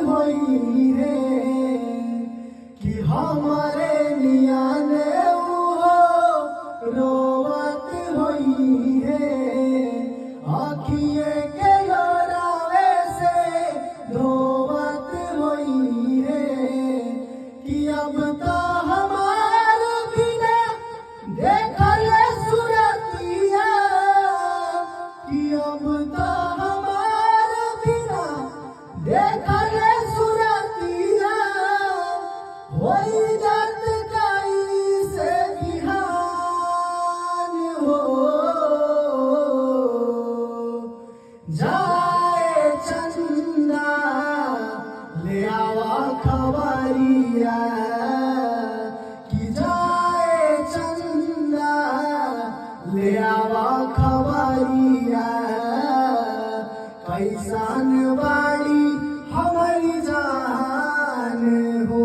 होई रे कि हमारे नियाने हो रोवत होई रे आखिए के लोरावे से धोवत होई रे कि अब तो हमार बिना देखल सुरतिया कि अब तो हमार बिना देखल सुरतिया होई जात कैसे बिहान हो जाए चंदा ले आवा खबरिया कि जाए चंदा ले आवा खबरिया कैसन बाड़ी हमारी जान हो।